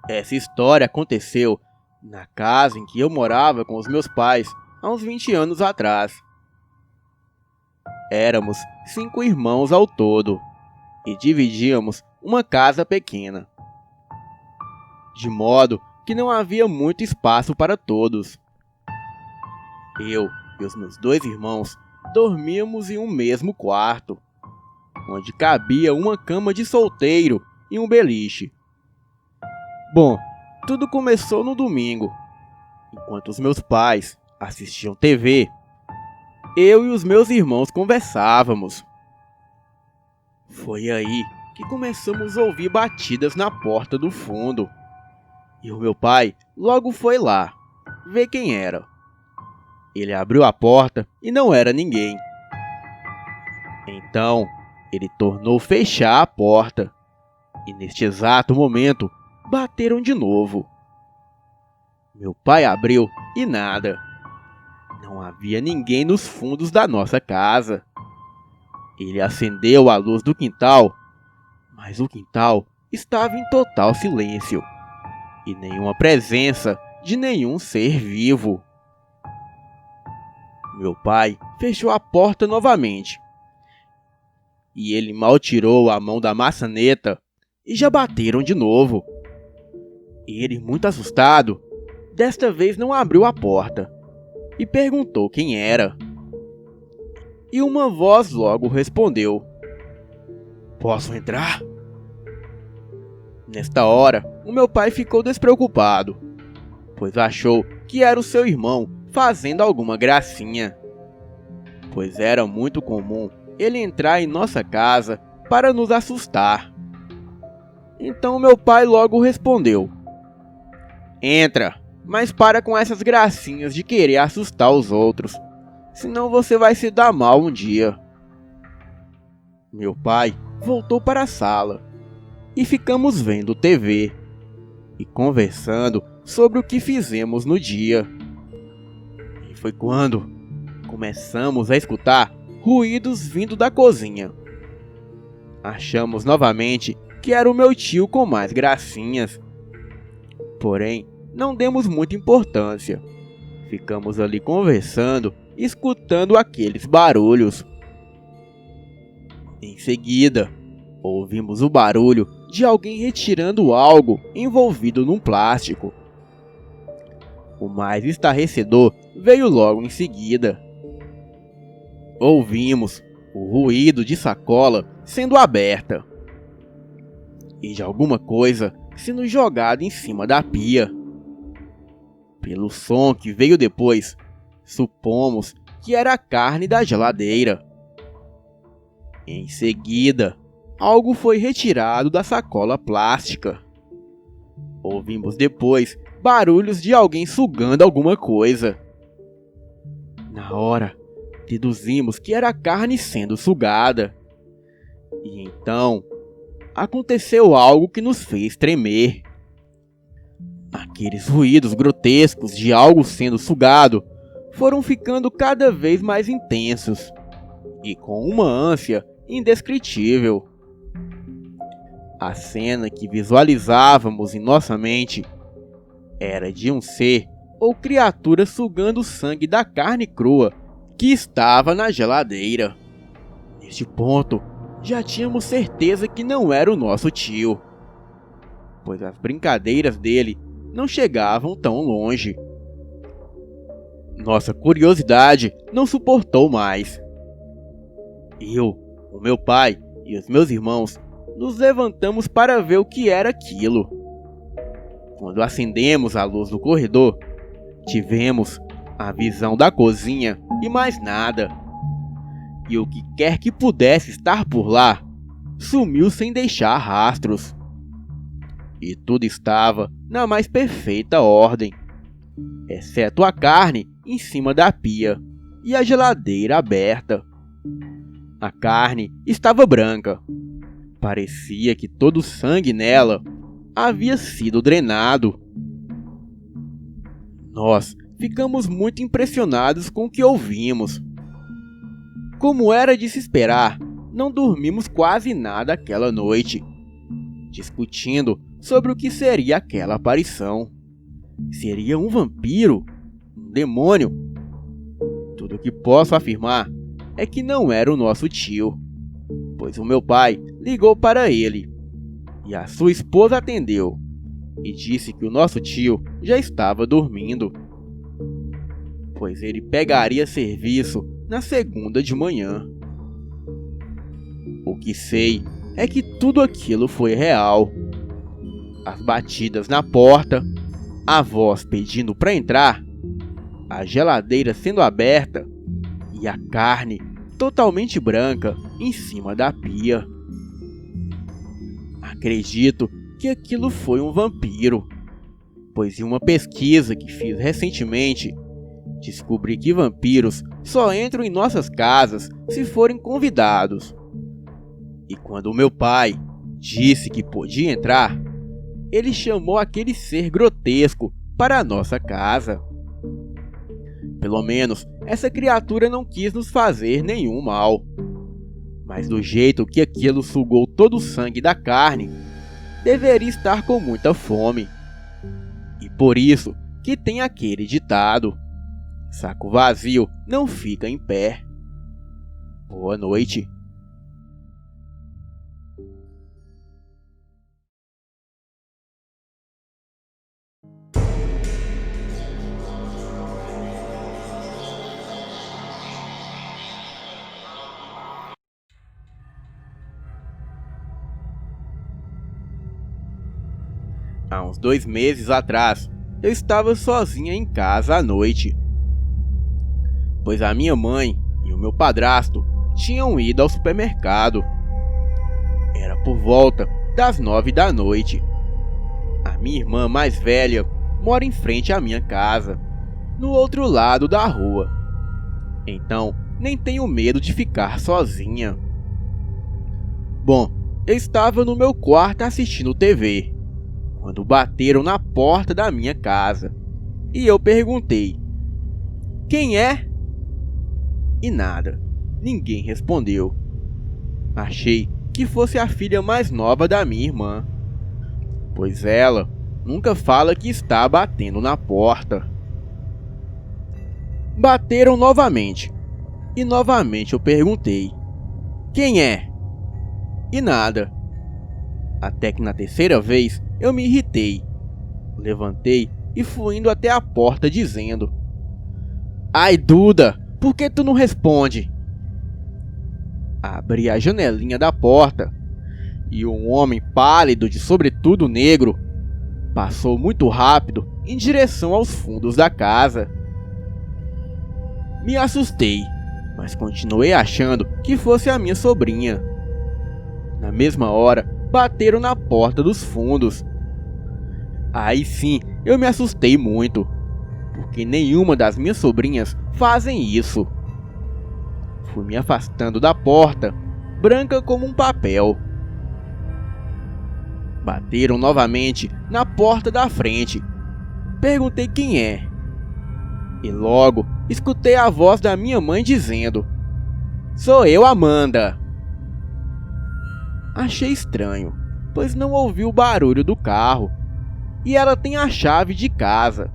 Essa história aconteceu na casa em que eu morava com os meus pais há uns 20 anos atrás. Éramos 5 irmãos ao todo e dividíamos uma casa pequena, de modo que não havia muito espaço para todos. Eu e os meus 2 irmãos dormíamos em um mesmo quarto, onde cabia uma cama de solteiro e um beliche. Bom, tudo começou no domingo. Enquanto os meus pais assistiam TV, eu e os meus irmãos conversávamos. Foi aí que começamos a ouvir batidas na porta do fundo. E o meu pai logo foi lá, ver quem era. Ele abriu a porta e não era ninguém. Então, ele tornou fechar a porta. E neste exato momento, bateram de novo. Meu pai abriu e nada. Não havia ninguém nos fundos da nossa casa. Ele acendeu a luz do quintal, mas o quintal estava em total silêncio e nenhuma presença de nenhum ser vivo. Meu pai fechou a porta novamente e ele mal tirou a mão da maçaneta e já bateram de novo. Ele, muito assustado, desta vez não abriu a porta e perguntou quem era. E uma voz logo respondeu: "Posso entrar?" Nesta hora, o meu pai ficou despreocupado, pois achou que era o seu irmão fazendo alguma gracinha, pois era muito comum ele entrar em nossa casa para nos assustar. Então meu pai logo respondeu: "Entra, mas para com essas gracinhas de querer assustar os outros, senão você vai se dar mal um dia." Meu pai voltou para a sala e ficamos vendo TV e conversando sobre o que fizemos no dia. E foi quando começamos a escutar ruídos vindo da cozinha. Achamos novamente que era o meu tio com mais gracinhas. Porém, não demos muita importância. Ficamos ali conversando, escutando aqueles barulhos. Em seguida, ouvimos o barulho de alguém retirando algo envolvido num plástico. O mais estarrecedor veio logo em seguida. Ouvimos o ruído de sacola sendo aberta e de alguma coisa sendo jogada em cima da pia. Pelo som que veio depois, supomos que era a carne da geladeira. Em seguida, algo foi retirado da sacola plástica. Ouvimos depois barulhos de alguém sugando alguma coisa. Na hora, deduzimos que era a carne sendo sugada. E então, aconteceu algo que nos fez tremer. Aqueles ruídos grotescos de algo sendo sugado foram ficando cada vez mais intensos e com uma ânsia indescritível. A cena que visualizávamos em nossa mente era de um ser ou criatura sugando o sangue da carne crua que estava na geladeira. Neste ponto, já tínhamos certeza que não era o nosso tio, pois as brincadeiras dele não chegavam tão longe. Nossa curiosidade não suportou mais. Eu, o meu pai e os meus irmãos nos levantamos para ver o que era aquilo. Quando acendemos a luz do corredor, tivemos a visão da cozinha e mais nada. E o que quer que pudesse estar por lá sumiu sem deixar rastros. E tudo estava na mais perfeita ordem, exceto a carne em cima da pia e a geladeira aberta. A carne estava branca. Parecia que todo o sangue nela havia sido drenado. Nós ficamos muito impressionados com o que ouvimos. Como era de se esperar, não dormimos quase nada aquela noite. discutindo sobre o que seria aquela aparição. Seria um vampiro? Um demônio? Tudo o que posso afirmar é que não era o nosso tio, pois o meu pai ligou para ele e a sua esposa atendeu e disse que o nosso tio já estava dormindo, pois ele pegaria serviço na segunda de manhã. O que sei é que tudo aquilo foi real. As batidas na porta, a voz pedindo para entrar, a geladeira sendo aberta e a carne totalmente branca em cima da pia. Acredito que aquilo foi um vampiro, pois em uma pesquisa que fiz recentemente, descobri que vampiros só entram em nossas casas se forem convidados. E quando o meu pai disse que podia entrar, ele chamou aquele ser grotesco para a nossa casa. Pelo menos essa criatura não quis nos fazer nenhum mal. Mas do jeito que aquilo sugou todo o sangue da carne, deveria estar com muita fome. E por isso que tem aquele ditado: saco vazio não fica em pé. Boa noite. Há uns 2 meses atrás, eu estava sozinha em casa à noite, pois a minha mãe e o meu padrasto tinham ido ao supermercado. Era por volta das 9 da noite. A minha irmã mais velha mora em frente à minha casa, no outro lado da rua. Então, nem tenho medo de ficar sozinha. Bom, eu estava no meu quarto assistindo TV, quando bateram na porta da minha casa. E eu perguntei: quem é? E nada, ninguém respondeu. Achei que fosse a filha mais nova da minha irmã, pois ela nunca fala que está batendo na porta. Bateram novamente, e novamente eu perguntei: quem é? E nada. Até que na terceira vez eu me irritei, levantei e fui indo até a porta dizendo: ai Duda, por que tu não responde? Abri a janelinha da porta e um homem pálido de sobretudo negro passou muito rápido em direção aos fundos da casa. Me assustei, mas continuei achando que fosse a minha sobrinha. Na mesma hora, bateram na porta dos fundos. Aí sim, eu me assustei muito, porque nenhuma das minhas sobrinhas fazem isso. Fui me afastando da porta, branca como um papel. Bateram novamente na porta da frente. Perguntei quem é. E logo escutei a voz da minha mãe dizendo: sou eu, Amanda. Achei estranho, pois não ouvi o barulho do carro. E ela tem a chave de casa.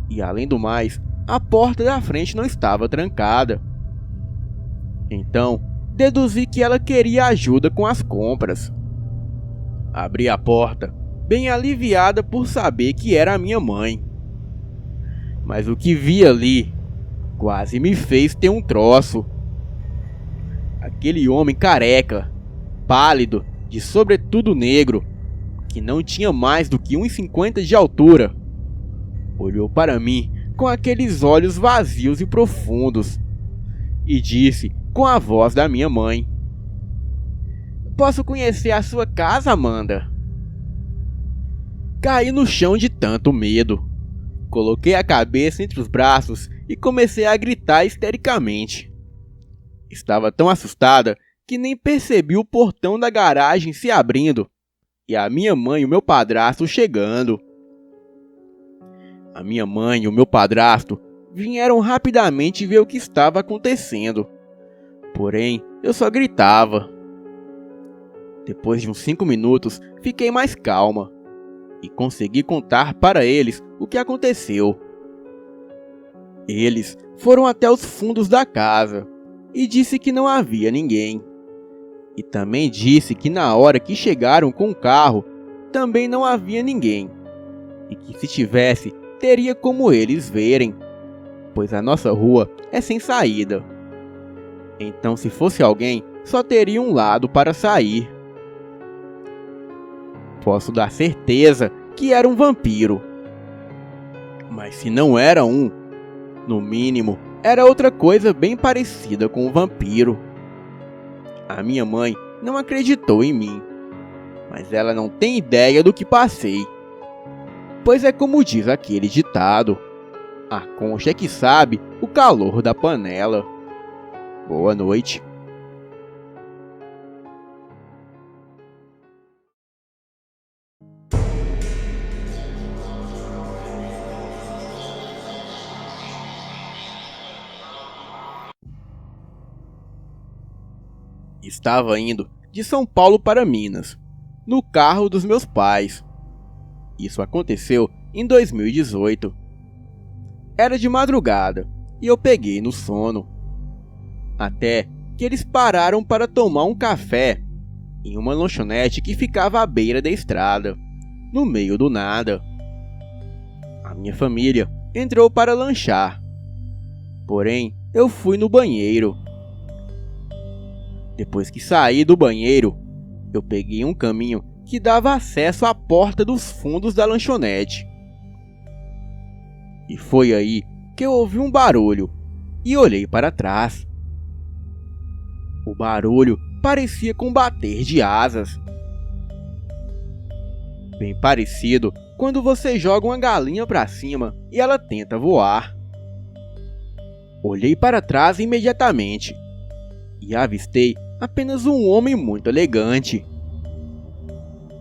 E além do mais, a porta da frente não estava trancada. Então, deduzi que ela queria ajuda com as compras. Abri a porta, bem aliviada por saber que era a minha mãe. Mas o que vi ali quase me fez ter um troço. Aquele homem careca, pálido, de sobretudo negro, que não tinha mais do que 1,50 de altura, olhou para mim com aqueles olhos vazios e profundos e disse com a voz da minha mãe: posso conhecer a sua casa, Amanda? Caí no chão de tanto medo. Coloquei a cabeça entre os braços e comecei a gritar histericamente. Estava tão assustada que nem percebi o portão da garagem se abrindo e a minha mãe e o meu padrasto chegando. A minha mãe e o meu padrasto vieram rapidamente ver o que estava acontecendo. Porém, eu só gritava. Depois de uns 5 minutos, fiquei mais calma e consegui contar para eles o que aconteceu. Eles foram até os fundos da casa e disse que não havia ninguém. E também disse que na hora que chegaram com o carro, também não havia ninguém. E que se tivesse, teria como eles verem, pois a nossa rua é sem saída. Então, se fosse alguém, só teria um lado para sair. Posso dar certeza que era um vampiro. Mas se não era um, no mínimo, era outra coisa bem parecida com um vampiro. A minha mãe não acreditou em mim, mas ela não tem ideia do que passei. Pois é como diz aquele ditado: a concha é que sabe o calor da panela. Boa noite. Estava indo de São Paulo para Minas, no carro dos meus pais. Isso aconteceu em 2018. Era de madrugada e eu peguei no sono. Até que eles pararam para tomar um café em uma lanchonete que ficava à beira da estrada, no meio do nada. A minha família entrou para lanchar, porém eu fui no banheiro. Depois que saí do banheiro, eu peguei um caminho que dava acesso à porta dos fundos da lanchonete. E foi aí que eu ouvi um barulho e olhei para trás. O barulho parecia com bater de asas. Bem parecido quando você joga uma galinha para cima e ela tenta voar. Olhei para trás imediatamente e avistei apenas um homem muito elegante.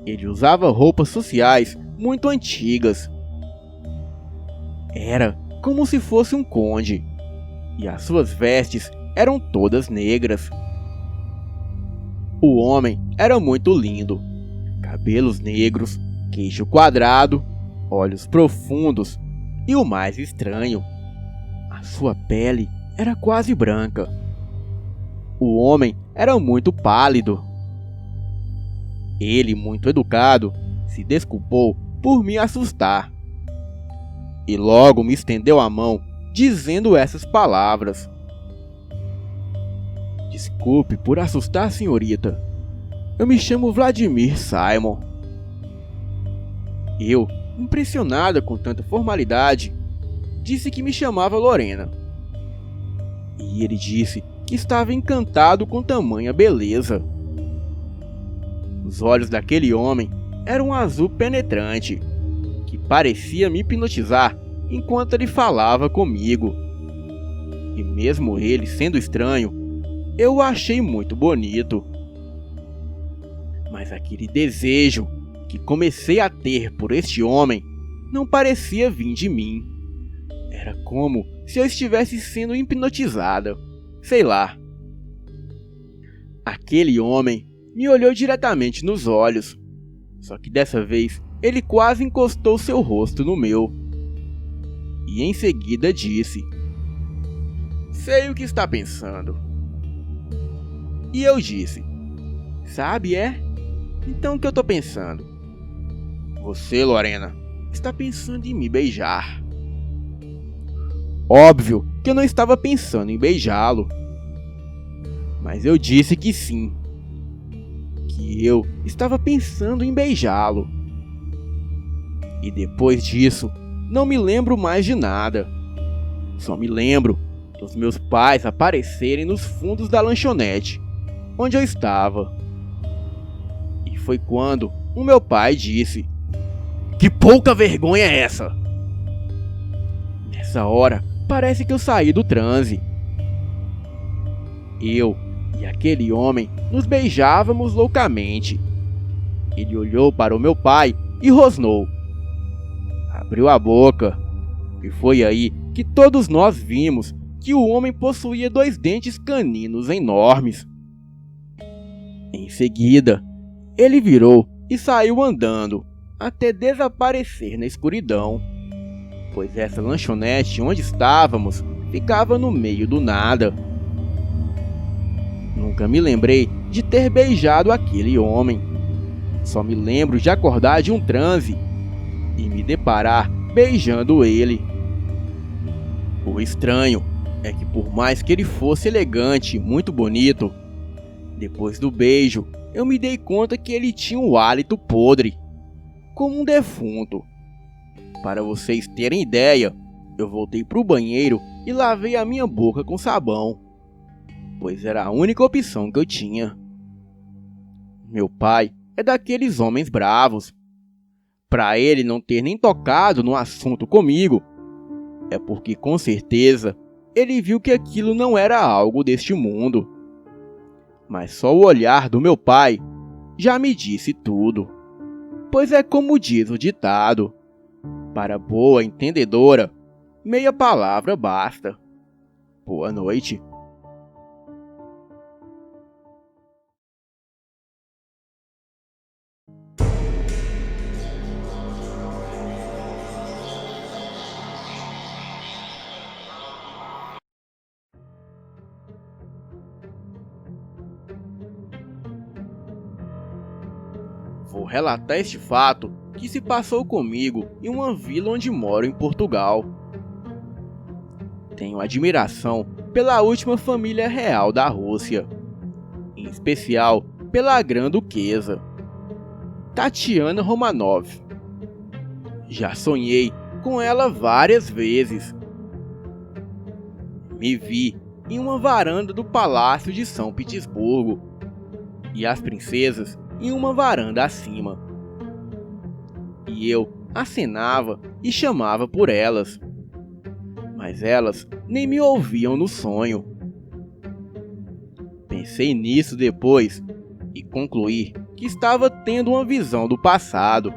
Ele usava roupas sociais muito antigas. Era como se fosse um conde, e as suas vestes eram todas negras. O homem era muito lindo, cabelos negros, queixo quadrado, olhos profundos e o mais estranho, a sua pele era quase branca. O homem era muito pálido. Ele, muito educado, se desculpou por me assustar e logo me estendeu a mão, dizendo essas palavras: "Desculpe por assustar, senhorita. Eu me chamo Vladimir Simon." Eu, impressionada com tanta formalidade, disse que me chamava Lorena. E ele disse que estava encantado com tamanha beleza. Os olhos daquele homem eram um azul penetrante, que parecia me hipnotizar enquanto ele falava comigo. E mesmo ele sendo estranho, eu o achei muito bonito. Mas aquele desejo que comecei a ter por este homem não parecia vir de mim. Era como se eu estivesse sendo hipnotizada. Sei lá. Aquele homem me olhou diretamente nos olhos, só que dessa vez ele quase encostou seu rosto no meu. E em seguida disse: "Sei o que está pensando." E eu disse: "Sabe, é? Então o que eu tô pensando?" "Você, Lorena, está pensando em me beijar." Óbvio que eu não estava pensando em beijá-lo, mas eu disse que sim, que eu estava pensando em beijá-lo. E depois disso, não me lembro mais de nada. Só me lembro dos meus pais aparecerem nos fundos da lanchonete, onde eu estava. E foi quando o meu pai disse: "Que pouca vergonha é essa?" Nessa hora, parece que eu saí do transe. Eu e aquele homem nos beijávamos loucamente. Ele olhou para o meu pai e rosnou. Abriu a boca. E foi aí que todos nós vimos que o homem possuía 2 dentes caninos enormes. Em seguida, Ele virou e saiu andando, até desaparecer na escuridão, pois essa lanchonete onde estávamos ficava no meio do nada. Nunca me lembrei de ter beijado aquele homem. Só me lembro de acordar de um transe e me deparar beijando ele. O estranho é que, por mais que ele fosse elegante e muito bonito, depois do beijo eu me dei conta que ele tinha um hálito podre, como um defunto. Para vocês terem ideia, eu voltei para o banheiro e lavei a minha boca com sabão, pois era a única opção que eu tinha. Meu pai é daqueles homens bravos. Para ele não ter nem tocado no assunto comigo, é porque com certeza ele viu que aquilo não era algo deste mundo. Mas só o olhar do meu pai já me disse tudo, pois é como diz o ditado: para boa entendedora, meia palavra basta. Boa noite. Vou relatar este fato que se passou comigo em uma vila onde moro em Portugal. Tenho admiração pela última família real da Rússia, em especial pela Grã-Duquesa, Tatiana Romanov. Já sonhei com ela várias vezes. Me vi em uma varanda do Palácio de São Petersburgo e as princesas em uma varanda acima. E eu acenava e chamava por elas, mas elas nem me ouviam no sonho. Pensei nisso depois e concluí que estava tendo uma visão do passado,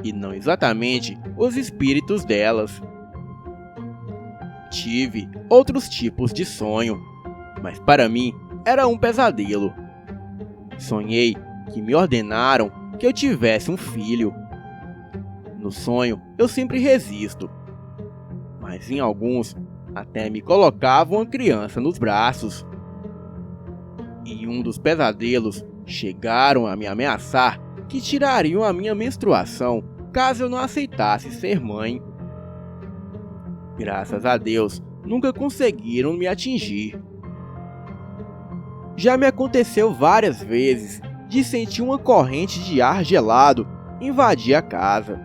e não exatamente os espíritos delas. Tive outros tipos de sonho, mas para mim era um pesadelo. Sonhei que me ordenaram que eu tivesse um filho. No sonho eu sempre resisto, mas em alguns até me colocavam uma criança nos braços. Em um dos pesadelos chegaram a me ameaçar que tirariam a minha menstruação caso eu não aceitasse ser mãe. Graças a Deus, nunca conseguiram me atingir. Já me aconteceu várias vezes de sentir uma corrente de ar gelado invadir a casa,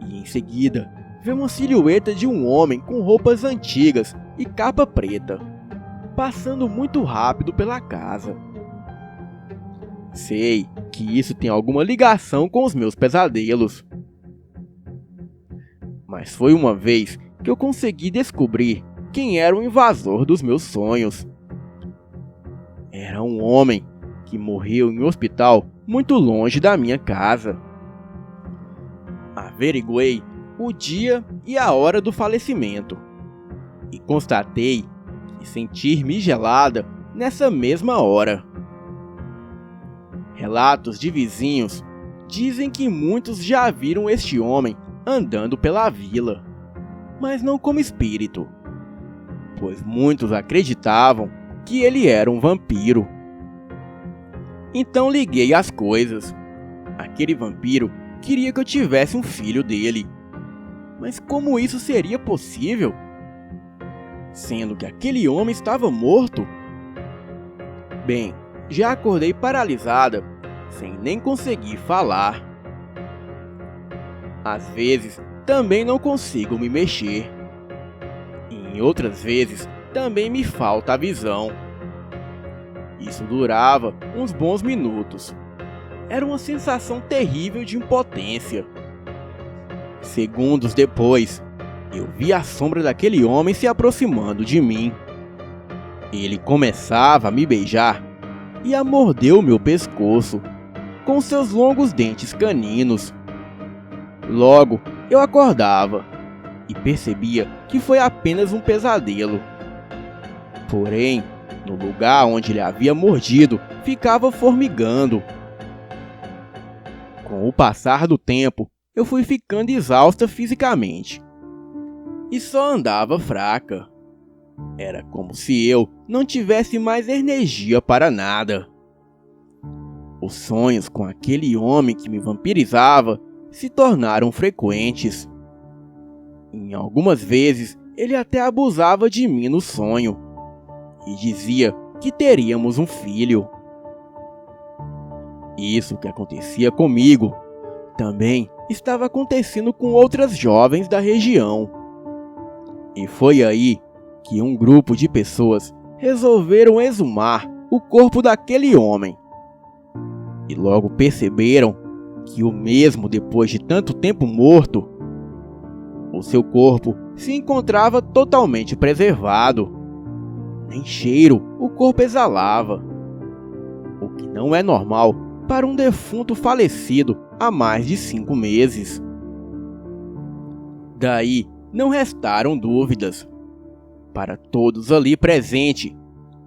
e em seguida ver uma silhueta de um homem com roupas antigas e capa preta, passando muito rápido pela casa. Sei que isso tem alguma ligação com os meus pesadelos, mas foi uma vez que eu consegui descobrir quem era o invasor dos meus sonhos. Era um homem que morreu em um hospital muito longe da minha casa. Averiguei o dia e a hora do falecimento e constatei que sentir-me gelada nessa mesma hora. Relatos de vizinhos dizem que muitos já viram este homem andando pela vila, mas não como espírito, pois muitos acreditavam que ele era um vampiro. Então liguei as coisas. Aquele vampiro queria que eu tivesse um filho dele. Mas como isso seria possível? Sendo que aquele homem estava morto? Bem, já acordei paralisada, sem nem conseguir falar. Às vezes, também não consigo me mexer. E em outras vezes, também me falta a visão. Isso durava uns bons minutos. Era uma sensação terrível de impotência. Segundos depois, eu vi a sombra daquele homem se aproximando de mim. Ele começava a me beijar e a morder o meu pescoço com seus longos dentes caninos. Logo, eu acordava e percebia que foi apenas um pesadelo. Porém, no lugar onde ele havia mordido, ficava formigando. Com o passar do tempo, eu fui ficando exausta fisicamente e só andava fraca. Era como se eu não tivesse mais energia para nada. Os sonhos com aquele homem que me vampirizava se tornaram frequentes. Em algumas vezes, ele até abusava de mim no sonho e dizia que teríamos um filho. Isso que acontecia comigo também estava acontecendo com outras jovens da região. E foi aí que um grupo de pessoas resolveram exumar o corpo daquele homem. E logo perceberam que o mesmo depois de tanto tempo morto, o seu corpo se encontrava totalmente preservado. Nem cheiro o corpo exalava, o que não é normal para um defunto falecido há mais de 5 meses. Daí não restaram dúvidas. Para todos ali presentes,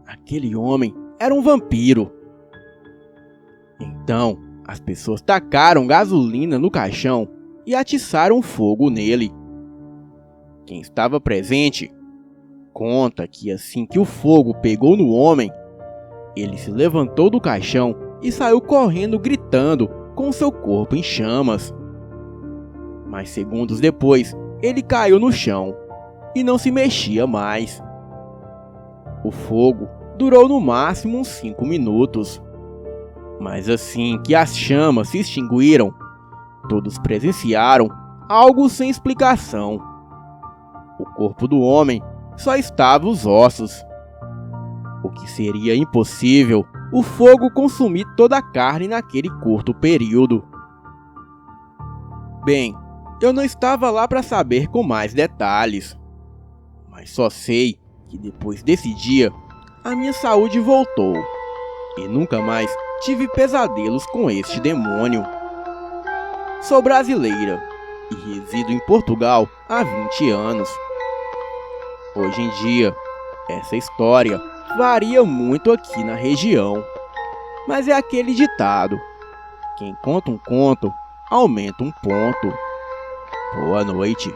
aquele homem era um vampiro. Então, as pessoas tacaram gasolina no caixão e atiçaram fogo nele. Quem estava presente conta que assim que o fogo pegou no homem, ele se levantou do caixão e saiu correndo gritando com seu corpo em chamas. Mas segundos depois, ele caiu no chão e não se mexia mais. O fogo durou no máximo uns 5 minutos. Mas assim que as chamas se extinguiram, todos presenciaram algo sem explicação. O corpo do homem só estava os ossos. O que seria impossível o fogo consumir toda a carne naquele curto período. Bem, eu não estava lá para saber com mais detalhes, mas só sei que depois desse dia, a minha saúde voltou e nunca mais tive pesadelos com este demônio. Sou brasileira e resido em Portugal há 20 anos. Hoje em dia, essa história varia muito aqui na região, mas é aquele ditado: quem conta um conto, aumenta um ponto. Boa noite.